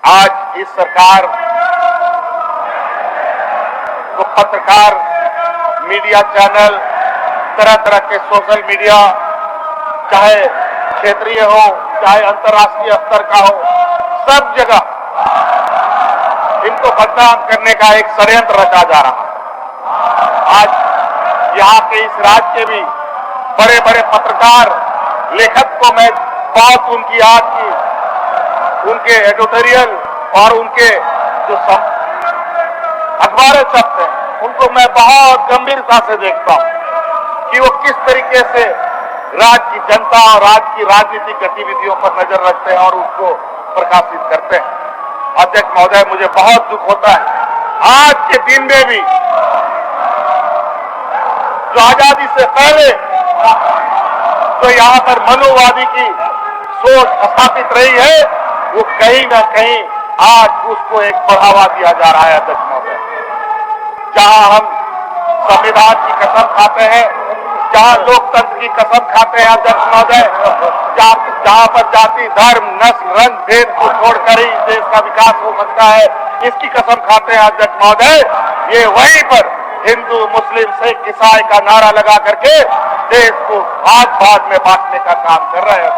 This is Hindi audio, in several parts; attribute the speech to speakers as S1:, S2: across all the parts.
S1: आज इस सरकार को पत्रकार, मीडिया चैनल, तरह तरह के सोशल मीडिया, चाहे क्षेत्रीय हो चाहे अंतर्राष्ट्रीय स्तर का हो, सब जगह इनको बदनाम करने का एक षड्यंत्र रचा जा रहा है। आज यहाँ के इस राज्य के भी बड़े बड़े पत्रकार, लेखक को मैं बहुत उनकी आज की उनके एडिटोरियल और उनके जो अखबारें छपते हैं उनको मैं बहुत गंभीरता से देखता हूं कि वो किस तरीके से राज्य की जनता और राज्य की राजनीतिक गतिविधियों पर नजर रखते हैं और उसको प्रकाशित करते हैं। अध्यक्ष महोदय, मुझे बहुत दुख होता है आज के दिन में भी जो आजादी से पहले जो यहाँ पर मनुवादी की सोच स्थापित रही है, वो कहीं ना कहीं आज उसको एक बढ़ावा दिया जा रहा है। अध्यक्ष महोदय, जहां हम संविधान की कसम खाते हैं, जहां लोकतंत्र की कसम खाते हैं अध्यक्ष महोदय, जहां पर जाति, धर्म, नस्ल, रंग, भेद को छोड़कर ही देश का विकास हो सकता है, इसकी कसम खाते हैं अध्यक्ष महोदय, ये वहीं पर हिंदू, मुस्लिम, सिख, ईसाई का नारा लगा करके देश को भाग भाग में बांटने का काम कर रहे हैं।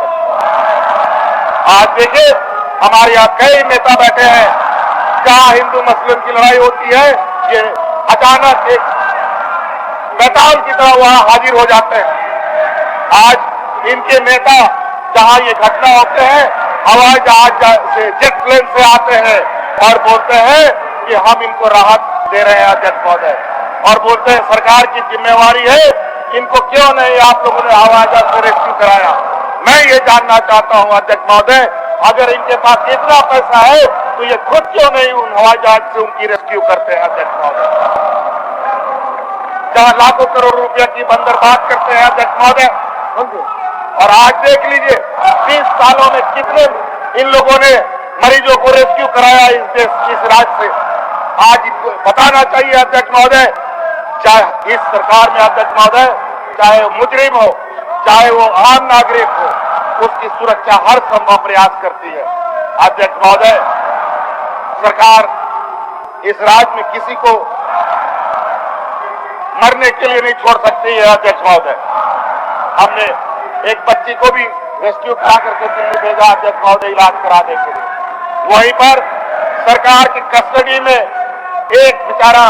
S1: आज देखिए, हमारे यहाँ कई नेता बैठे हैं, जहां हिंदू मुस्लिम की लड़ाई होती है, ये अचानक एक मैदान की तरह वहां हाजिर हो जाते हैं। आज इनके नेता जहां ये घटना होते हैं, हवाई जहाज से, जेट प्लेन से आते हैं और बोलते हैं कि हम इनको राहत दे रहे हैं अध्यक्ष महोदय, और बोलते हैं सरकार की जिम्मेवारी है, इनको क्यों नहीं आप लोगों ने हवाई जहाज से रेस्क्यू कराया। मैं ये जानना चाहता हूं अध्यक्ष महोदय, अगर इनके पास इतना पैसा है तो ये खुद क्यों नहीं उन हवाई जहाज से उनकी रेस्क्यू करते हैं अध्यक्ष महोदय, जहां लाखों करोड़ रुपया की बंदरबांट करते हैं अध्यक्ष महोदय। और आज देख लीजिए 20 सालों में कितने इन लोगों ने मरीजों को रेस्क्यू कराया इस देश, इस राज्य से। आज इनको बताना चाहिए अध्यक्ष महोदय, चाहे इस सरकार में अध्यक्ष महोदय, चाहे वो मुजरिम हो चाहे वो आम नागरिक हो, उसकी सुरक्षा हर संभव प्रयास करती है। अध्यक्ष महोदय, सरकार इस राज्य में किसी को मरने के लिए नहीं छोड़ सकती है अध्यक्ष महोदय। हमने एक बच्ची को भी रेस्क्यू करा करके दिल्ली भेजा अध्यक्ष महोदय इलाज कराने के लिए। वहीं पर सरकार की कस्टडी में एक बेचारा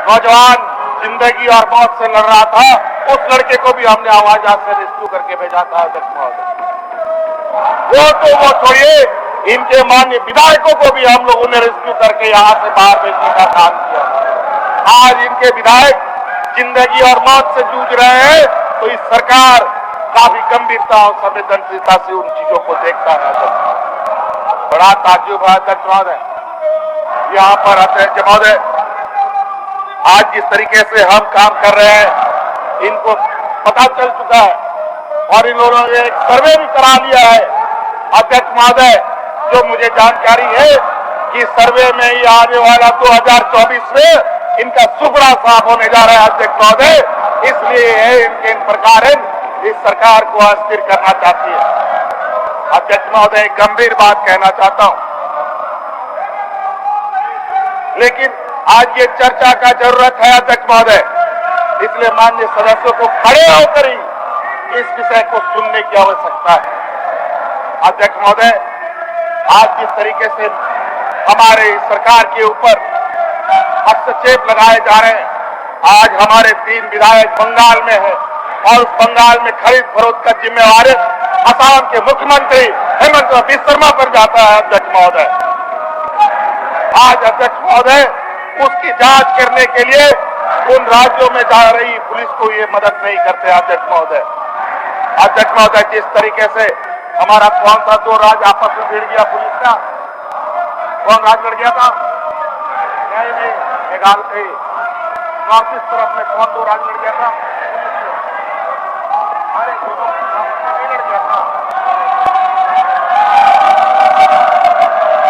S1: नौजवान जिंदगी और मौत से लड़ रहा था, उस लड़के को भी हमने हवाई जहाज से रेस्क्यू करके भेजा था अध्यक्ष महोदय। वो छोड़िए, इनके माननीय विधायकों को भी हम लोगों ने रेस्क्यू करके यहाँ से बाहर भेजने का काम किया। आज इनके विधायक जिंदगी और मौत से जूझ रहे हैं, तो इस सरकार काफी गंभीरता और संवेदनशीलता से उन चीजों को देखता है। बड़ा ताज्जुब है अध्यक्ष महोदय, यहाँ पर अध्यक्ष महोदय आज जिस तरीके से हम काम कर रहे हैं, इनको पता चल चुका है और इन लोगों ने एक सर्वे भी करा लिया है अध्यक्ष महोदय। जो मुझे जानकारी है कि सर्वे में ही आने वाला 2024 में इनका सुपड़ा साफ होने जा रहा है अध्यक्ष महोदय, इसलिए इनके इन प्रकार इस सरकार को अस्थिर करना चाहती है। अध्यक्ष महोदय, एक गंभीर बात कहना चाहता हूं, लेकिन आज ये चर्चा का जरूरत है अध्यक्ष महोदय, इसलिए माननीय सदस्यों को खड़े होकर ही इस विषय को सुनने की आवश्यकता है। अध्यक्ष महोदय, आज जिस तरीके से हमारे सरकार के ऊपर हस्तक्षेप लगाए जा रहे हैं, आज हमारे 3 विधायक बंगाल में है और उस बंगाल में खरीद फरोख्त का जिम्मेवारी असम के मुख्यमंत्री हेमंत बिस्वा शर्मा पर जाता है अध्यक्ष महोदय। आज अध्यक्ष महोदय, उसकी जांच करने के लिए उन राज्यों में जा रही पुलिस को ये मदद नहीं करते अध्यक्ष महोदय। अध्यक्ष महोदय, जिस तरीके से हमारा कौन सा 2 राज्य आपस में भिड़ गया पुलिस का, कौन राज्य लड़ गया था? नहीं, मेघालय नॉर्थ ईस्ट तरफ में कौन 2 राज्य लड़ गया था? अरे दोनों नहीं लड़ गया था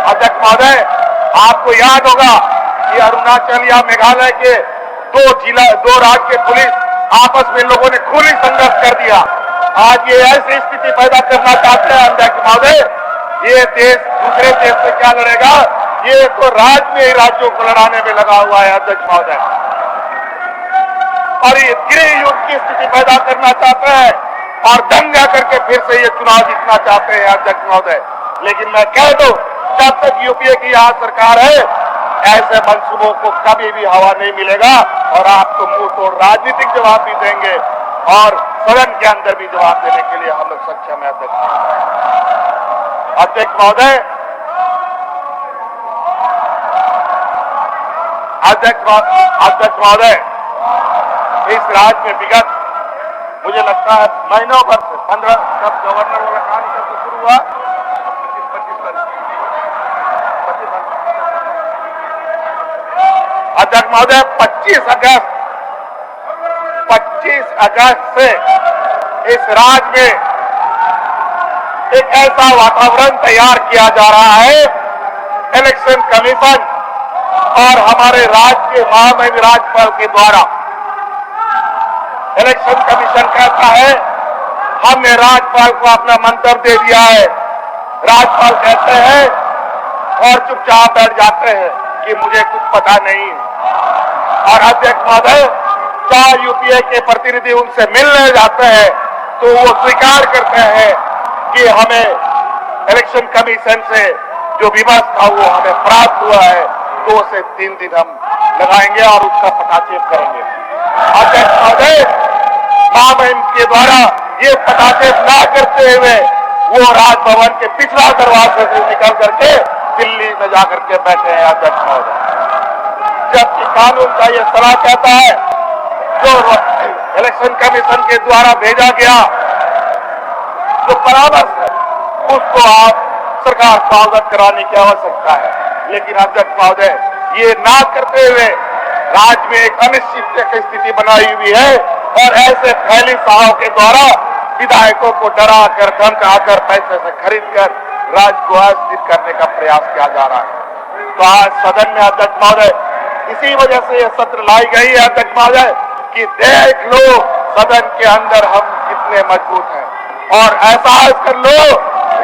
S1: अध्यक्ष महोदय। आपको याद होगा कि अरुणाचल या मेघालय के 2 राज्य के पुलिस आपस में लोगों ने खूनी संघर्ष कर दिया। आज ये ऐसी स्थिति पैदा करना चाहते हैं अध्यक्ष महोदय ये देश दूसरे देश से क्या लड़ेगा? ये तो राज्य में ही राज्यों को लड़ाने में लगा हुआ है अध्यक्ष महोदय, और ये गृह युद्ध की स्थिति पैदा करना चाहते हैं और दंगा करके फिर से ये चुनाव जीतना चाहते हैं अध्यक्ष महोदय। लेकिन मैं कह दूं, जब तक यूपीए की यहाँ सरकार है, ऐसे मंसूबों को कभी भी हवा नहीं मिलेगा और आपको मुंह तोड़ राजनीतिक जवाब भी देंगे और सदन के अंदर भी जवाब देने के लिए हम लोग सक्षम है अध्यक्ष महोदय। अध्यक्ष महोदय, इस राज्य में विगत मुझे लगता है महीनों भर से 15 कब गवर्नर वाला कहानी कब से शुरू हुआ, 25 अध्यक्ष महोदय 25 अगस्त से इस राज्य में एक ऐसा वातावरण तैयार किया जा रहा है, इलेक्शन कमीशन और हमारे राज्य के महामहिम राज्यपाल के द्वारा। इलेक्शन कमीशन कहता है हमने राज्यपाल को अपना मंतव्य दे दिया है, राज्यपाल कहते हैं और चुपचाप बैठ जाते हैं कि मुझे कुछ पता नहीं। और अध्यक्ष महोदय, चाहे यूपीए के प्रतिनिधि उनसे मिलने जाते हैं तो वो स्वीकार करते हैं कि हमें इलेक्शन कमीशन से जो व्यवस्था वो हमें प्राप्त हुआ है 2 से 3 दिन हम लगाएंगे और उसका पटाक्षेप करेंगे। अध्यक्ष महोदय, महामहिम के द्वारा ये पटाक्षेप न करते हुए वो राजभवन के पिछला दरवाजे से निकल करके दिल्ली में जाकर के बैठे हैं अध्यक्ष महोदय, जबकि कानून का ये सलाह कहता है जो इलेक्शन कमीशन के द्वारा भेजा गया जो परामर्श है उसको आप सरकार को अवगत कराने की आवश्यकता है। लेकिन अध्यक्ष महोदय, ये ना करते हुए राज्य में एक अनिश्चित की स्थिति बनाई हुई है और ऐसे फैली साहों के द्वारा विधायकों को डरा कर धमकाकर पैसे से खरीद कर राज्य को अस्थिर करने का प्रयास किया जा रहा है। तो आज सदन में अध्यक्ष महोदय इसी वजह से यह सत्र लाई गई है अध्यक्ष महोदय कि देख लो सदन के अंदर हम कितने मजबूत हैं और एहसास कर लो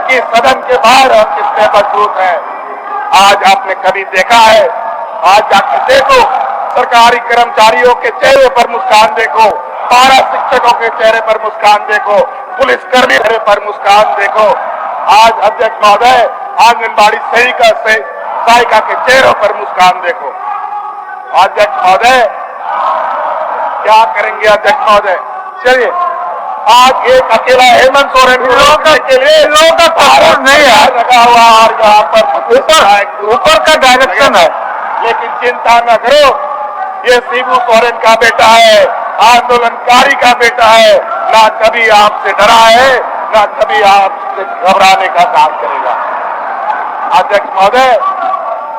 S1: कि सदन के बाहर हम कितने मजबूत हैं। आज आपने कभी देखा है, आज जाकर देखो सरकारी कर्मचारियों के चेहरे पर मुस्कान देखो, पारा शिक्षकों के चेहरे पर मुस्कान देखो, पुलिसकर्मी चेहरे पर मुस्कान देखो। आज अध्यक्ष महोदय आंगनबाड़ी सहायिका के चेहरों पर मुस्कान देखो। अध्यक्ष महोदय क्या करेंगे अध्यक्ष महोदय? चलिए, आज एक अकेला हेमंत सोरेन के लिए लोगों का तारुफ नहीं है लगा हुआ और यहाँ पर ऊपर का डायरेक्शन है, लेकिन चिंता न करो, ये शिबू सोरेन का बेटा है, आंदोलनकारी का बेटा है, ना कभी आपसे डरा है ना कभी आपसे घबराने का काम करेगा। अध्यक्ष महोदय,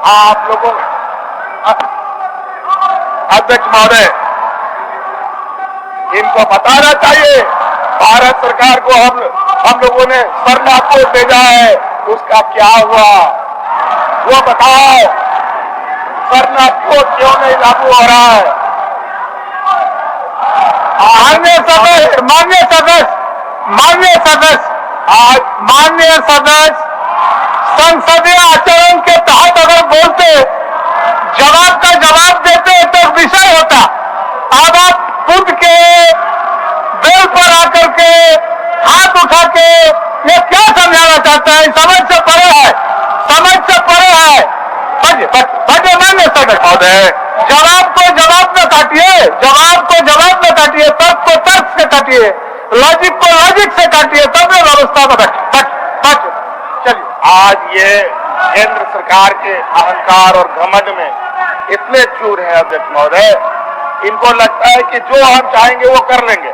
S1: आप लोगों अध्यक्ष महोदय इनको बताना चाहिए भारत सरकार को हम लोगों ने सरना कोड भेजा है, उसका क्या हुआ वो बताओ। सरना कोड क्यों नहीं लागू हो रहा है? माननीय सदस्य संसदीय आचरण के तहत अगर बोलते जवाब का जवाब देते तो विषय होता। अब आप खुद के बेल पर आकर के हाथ उठा के ये क्या समझाना चाहते हैं? समझ से परे है, समझ से परे है। मान्य सदस्य महोदय, जवाब को जवाब न काटिए, जवाब को जवाब न काटिए, तर्क को तर्क से काटिए, लॉजिक को लॉजिक से काटिए, तब ये व्यवस्था को चलिए। आज ये केंद्र सरकार के अहंकार और घमंड में इतने चूर है अध्यक्ष महोदय, इनको लगता है कि जो हम चाहेंगे वो कर लेंगे,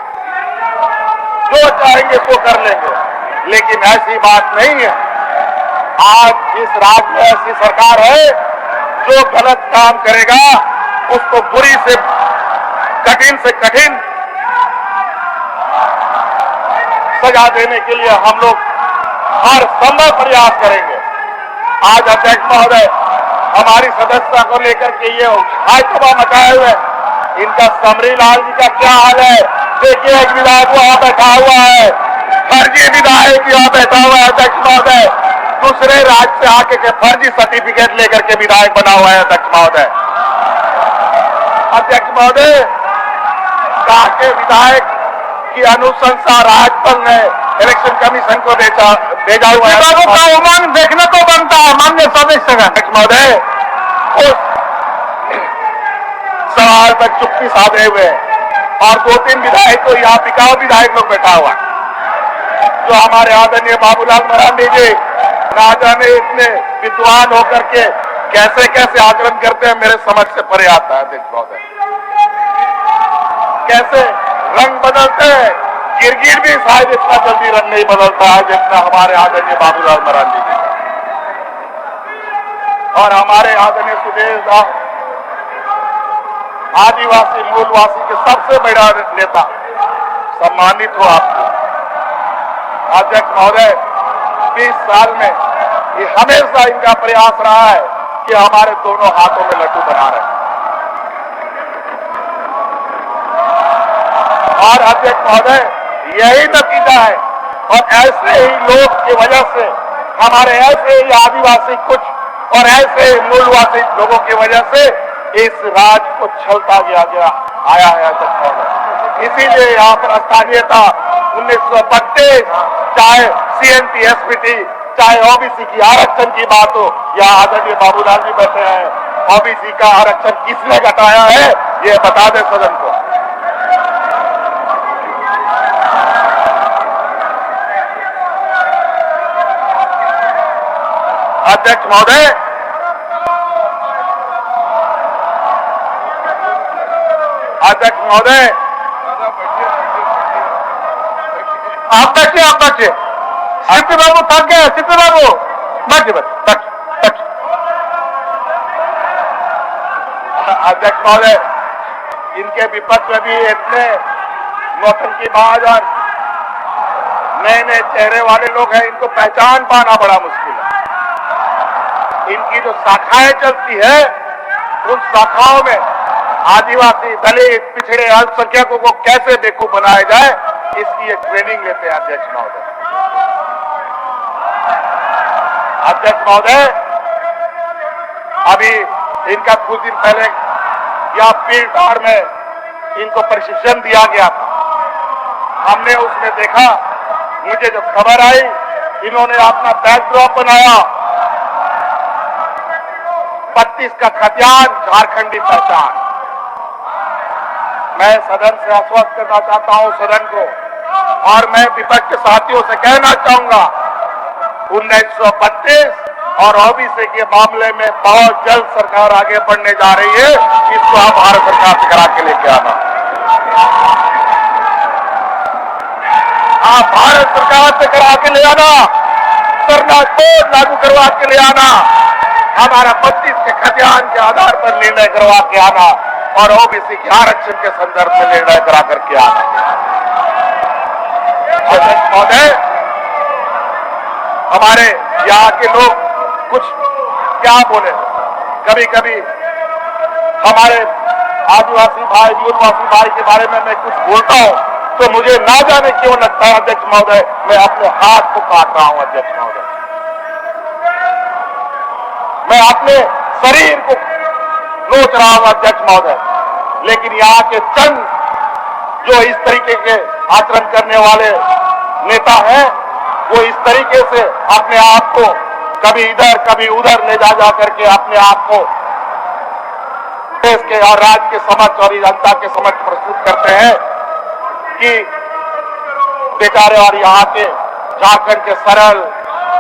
S1: जो चाहेंगे वो कर लेंगे, लेकिन ऐसी बात नहीं है। आज इस राज्य में ऐसी सरकार है जो गलत काम करेगा उसको बुरी से कठिन सजा देने के लिए हम लोग हर संभव प्रयास करेंगे। आज अध्यक्ष महोदय हमारी सदस्यता को लेकर के ये हाईतबा मचाए हुए, इनका समरी लाल जी का क्या हाल है? देखिए, एक विधायक वहां बैठा हुआ है, फर्जी विधायक यहाँ बैठा हुआ है अध्यक्ष महोदय, दूसरे राज्य से आके के फर्जी सर्टिफिकेट लेकर के विधायक बना हुआ है अध्यक्ष महोदय। अध्यक्ष महोदय, कहा के विधायक की अनुशंसा राज्यपाल ने इलेक्शन कमीशन को भेजा हुआ है। बाबू का उमंग देखने को बनता है माननीय सदस्य अध्यक्ष महोदय। उस सवाल पर चुप्पी साधे हुए और 2-3 विधायक तो यहाँ बिकाऊ विधायक लोग बैठा हुआ, जो हमारे आदरणीय बाबूलाल मरांडी जी ना जाने इतने विद्वान होकर के कैसे कैसे आचरण करते हैं, मेरे समझ से परे आता है अध्यक्ष महोदय। कैसे रंग बदलते हैं, गिरगिट भी शायद इतना जल्दी रंग नहीं बदलता है जितना हमारे आदरणीय बाबूलाल मरांडी जी और हमारे आदरणीय सुदेश दास आदिवासी मूलवासी के सबसे बड़ा नेता। सम्मानित हो आपको अध्यक्ष महोदय। 20 साल में ये हमेशा इनका प्रयास रहा है कि हमारे दोनों हाथों में लड्डू बना रहे और अध्यक्ष महोदय यही नतीजा है। और ऐसे ही लोग की वजह से हमारे ऐसे ही आदिवासी कुछ और ऐसे ही मूलवासी लोगों की वजह से इस राज्य को छलता गया आया है अध्यक्ष महोदय। इसीलिए यहाँ पर स्थानीयता 1932 चाहे CNT SPT चाहे OBC की आरक्षण की बात हो, यहाँ आदरणीय बाबूलाल जी बैठे हैं, OBC का आरक्षण किसने घटाया है ये बता दे सदन को। अध्यक्ष महोदय, अध्यक्ष महोदय, आप बैठिए सिद्धू बाबू थक गए। सिद्धू बाबू बैठिए। अध्यक्ष महोदय, इनके विपक्ष में भी इतने नौटंकीबाज और नए नए चेहरे वाले लोग हैं, इनको पहचान पाना बड़ा मुश्किल है। इनकी जो शाखाएं चलती है उन शाखाओं में आदिवासी दलित पिछड़े अल्पसंख्यकों को कैसे बेवकूफ बनाया जाए इसकी एक ट्रेनिंग लेते हैं अध्यक्ष महोदय। अध्यक्ष महोदय, अभी इनका कुछ दिन पहले या पीरटार में इनको प्रशिक्षण दिया गया था। हमने उसमें देखा, मुझे जो खबर आई, इन्होंने अपना बैकड्रॉप बनाया 32 का खतियान झारखंडी पहचान। मैं सदन से आश्वस्त करना चाहता हूं सदन को और मैं विपक्ष के साथियों से कहना चाहूंगा 1932 और OBC के मामले में बहुत जल्द सरकार आगे बढ़ने जा रही है। इसको आप भारत सरकार से करा के लेके आना। आप भारत सरकार से करा के ले आना, सरना कोड लागू करवा के ले आना, हमारा 32 के खतियान के आधार पर निर्णय करवा के आना और OBC के आरक्षण के संदर्भ में निर्णय करा करके आना। अध्यक्ष महोदय, हमारे यहाँ के लोग कुछ क्या बोले, कभी कभी हमारे आदिवासी भाई मूलवासी भाई के बारे में मैं कुछ बोलता हूं तो मुझे ना जाने क्यों लगता है अध्यक्ष महोदय मैं अपने हाथ को काट रहा हूं। अध्यक्ष महोदय, मैं अपने शरीर को नोच रहा हूं अध्यक्ष महोदय। लेकिन यहाँ के चंद जो इस तरीके के आचरण करने वाले नेता हैं, वो इस तरीके से अपने आप को कभी इधर कभी उधर ले जा करके अपने आप को देश के और राज्य के समक्ष और जनता के समक्ष प्रस्तुत करते हैं कि बेचारे और यहाँ के झारखंड के सरल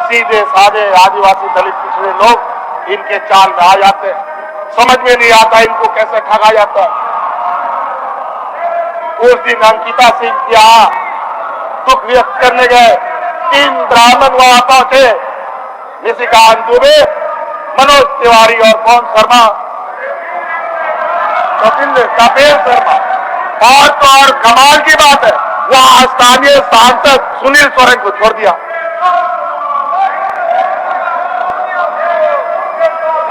S1: सीधे साधे आदिवासी दलित पिछड़े लोग इनके चाल में आ जाते हैं। समझ में नहीं आता इनको कैसे ठगा जाता है। उस दिन अंकिता सिंह के यहाँ दुख व्यक्त करने गए 3 ब्राह्मण वहां पहुंचे, निशिकांत दुबे, मनोज तिवारी और कौन शर्मा, कपिल शर्मा। और कमाल की बात है, वहां स्थानीय सांसद सुनील सोरेन को छोड़ दिया।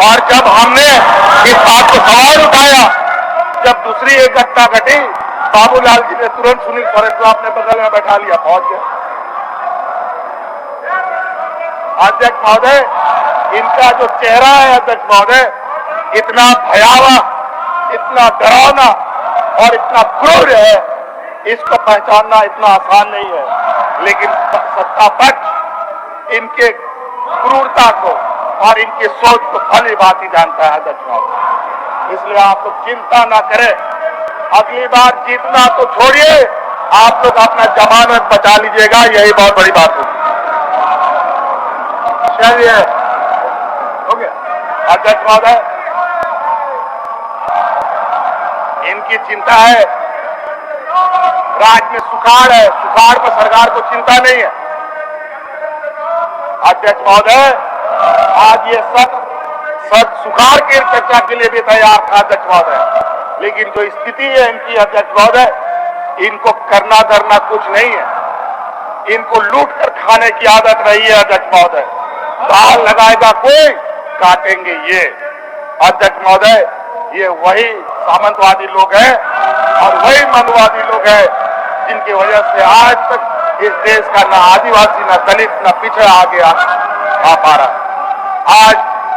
S1: और जब हमने इस बात को सवाल उठाया, जब दूसरी एक घटना घटी, बाबूलाल जी ने तुरंत सुनील सोरेन को अपने बगल में बैठा लिया, पहुंच गया। अध्यक्ष महोदय, इनका जो चेहरा है अध्यक्ष महोदय, इतना भयावह, इतना डरावना और इतना क्रूर है, इसको पहचानना इतना आसान नहीं है। लेकिन सत्ता पक्ष इनके क्रूरता को और इनकी सोच को भली भांति जानता है अध्यक्ष महोदय। इसलिए आप लोग चिंता ना करें, अगली बार जीतना तो छोड़िए, आप लोग अपना जमानत बचा लीजिएगा, यही बहुत बड़ी बात होगी। चलिए, हो गया अध्यक्ष महोदय, इनकी चिंता है राज्य में सुखाड़ है, सुखाड़ पर सरकार को चिंता नहीं है। अध्यक्ष महोदय, आज ये सब सुखाड़ की चर्चा के लिए भी तैयार था अध्यक्ष महोदय, लेकिन जो स्थिति है इनकी अध्यक्ष महोदय, इनको करना धरना कुछ नहीं है, इनको लूट कर खाने की आदत रही है अध्यक्ष महोदय। दाल लगाएगा कोई, काटेंगे ये। अध्यक्ष महोदय, ये वही सामंतवादी लोग हैं और वही मनवादी लोग हैं जिनकी वजह से आज तक इस देश का ना आदिवासी, ना दलित, ना पिछड़ा आगे आ पा रहा। आज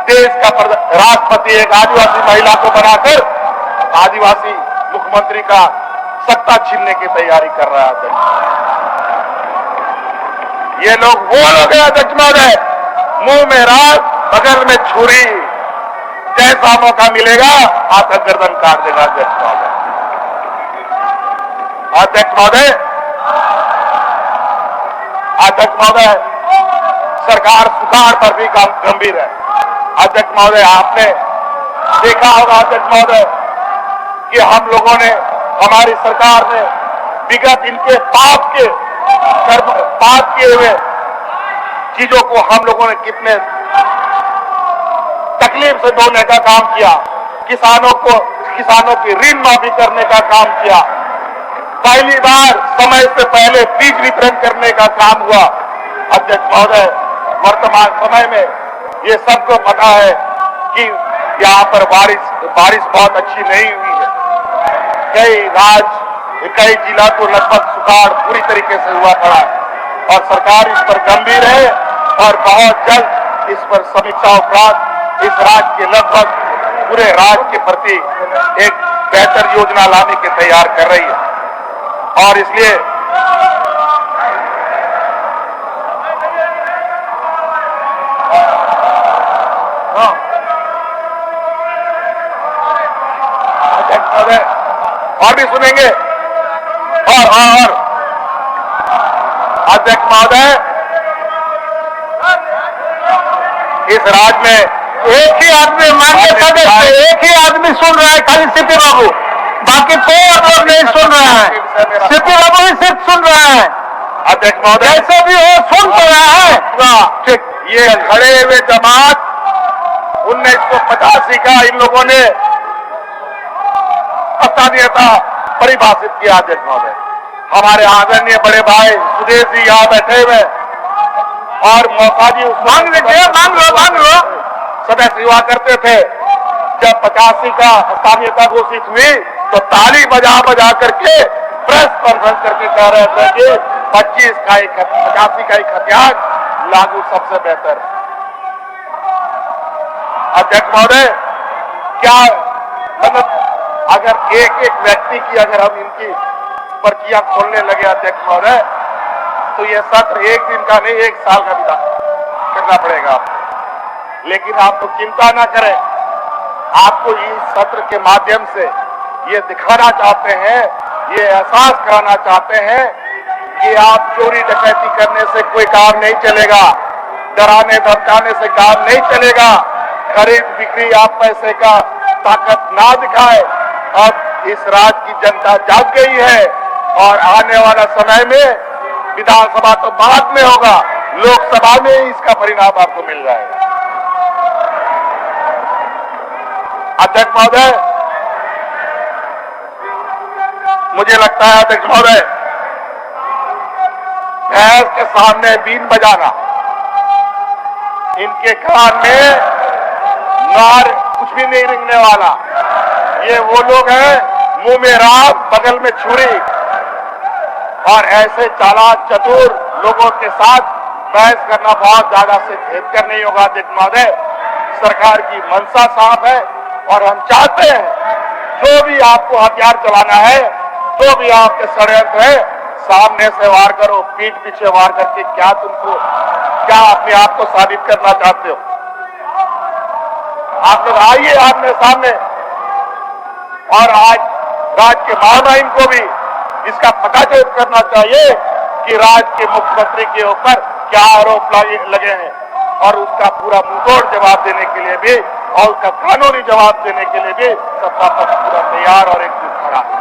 S1: देश का राष्ट्रपति एक आदिवासी महिला को बनाकर आदिवासी मुख्यमंत्री का सत्ता छीनने की तैयारी कर रहा है अध्यक्ष। ये लोग वो लोग हैं अध्यक्ष महोदय, मुंह में राख, बगल में छुरी, जैसा मौका मिलेगा आपका गर्दन काट देगा अध्यक्ष महोदय। अध्यक्ष महोदय, अध्यक्ष महोदय, सरकार सुखाड़ पर भी गंभीर है। अध्यक्ष महोदय, आपने देखा होगा अध्यक्ष महोदय कि हम लोगों ने, हमारी सरकार ने विगत इनके पाप किए हुए चीजों को हम लोगों ने कितने तकलीफ से ढोने का काम किया। किसानों की ऋण माफी करने का काम किया। पहली बार समय से पहले बीज वितरण करने का काम हुआ। अध्यक्ष महोदय, वर्तमान समय में ये सबको पता है कि यहाँ पर बारिश बहुत अच्छी नहीं हुई है। कई जिला तो लगभग सुखाड़ पूरी तरीके से हुआ पड़ा है और सरकार इस पर गंभीर है और बहुत जल्द इस पर समीक्षा उपरांत इस राज्य के लगभग पूरे राज्य के प्रति एक बेहतर योजना लाने की तैयार कर रही है। और इसलिए और भी सुनेंगे। और अध्यक्ष महोदय, इस राज्य में एक ही आदमी माननीय सदस्य, एक ही आदमी सुन रहा है, खाली सीपी बाबू, बाकी कोई लोग नहीं सुन रहा है। सीपी बाबू ही सिर्फ सुन रहा है। अध्यक्ष महोदय, ऐसे भी हो सुन तो रहा है। ठीक, ये खड़े हुए जमात 1985 का इन लोगों ने स्थानीयता परिभाषित किया। अध्यक्ष महोदय, हमारे आदरणीय बड़े भाई सुदेश जी यहाँ बैठे हुए और मौका जी मांग लो सदस्य हुआ करते थे। जब 85 का स्थानीयता घोषित हुई तो ताली बजा करके प्रेस कॉन्फ्रेंस करके कह रहे थे कि 85 का एक हथियार लागू सबसे बेहतर। अध्यक्ष महोदय, क्या मतलब अगर एक व्यक्ति की अगर हम इनकी पर्चियां खोलने लगे अध्यक्ष महोदय, तो यह सत्र एक दिन का नहीं, एक साल का भी करना पड़ेगा। लेकिन आप लोग चिंता ना करें, आपको इस सत्र के माध्यम से ये दिखाना चाहते हैं, ये एहसास कराना चाहते हैं कि आप चोरी डकैती करने से कोई काम नहीं चलेगा, डराने धमकाने से काम नहीं चलेगा, खरीद बिक्री आप पैसे का ताकत ना दिखाए। अब इस राज्य की जनता जाग गई है और आने वाला समय में विधानसभा तो बाद में होगा, लोकसभा में इसका परिणाम आपको मिल जाएगा। अध्यक्ष महोदय, मुझे लगता है अध्यक्ष महोदय, भैंस के सामने बीन बजाना, इनके कान में नार कुछ भी नहीं रिंगने वाला। ये वो लोग हैं, मुंह में राख, बगल में छुरी, और ऐसे चालाक चतुर लोगों के साथ बहस करना बहुत ज्यादा से बेहतर नहीं होगा। अध्यक्ष महोदय, सरकार की मंशा साफ है और हम चाहते हैं जो भी आपको हथियार चलाना है, जो भी आपके षड्यंत्र है, सामने से वार करो, पीठ पीछे वार करके क्या अपने आप को साबित करना चाहते हो? आप लोग आइए आमने सामने, और आज राज्य के महामहिम को भी इसका पता करना चाहिए कि राज्य के मुख्यमंत्री के ऊपर क्या आरोप लगे हैं, और उसका पूरा मुंहतोड़ जवाब देने के लिए भी और उसका कानूनी जवाब देने के लिए भी सत्ता पक्ष पूरा तैयार और एकजुट खड़ा है।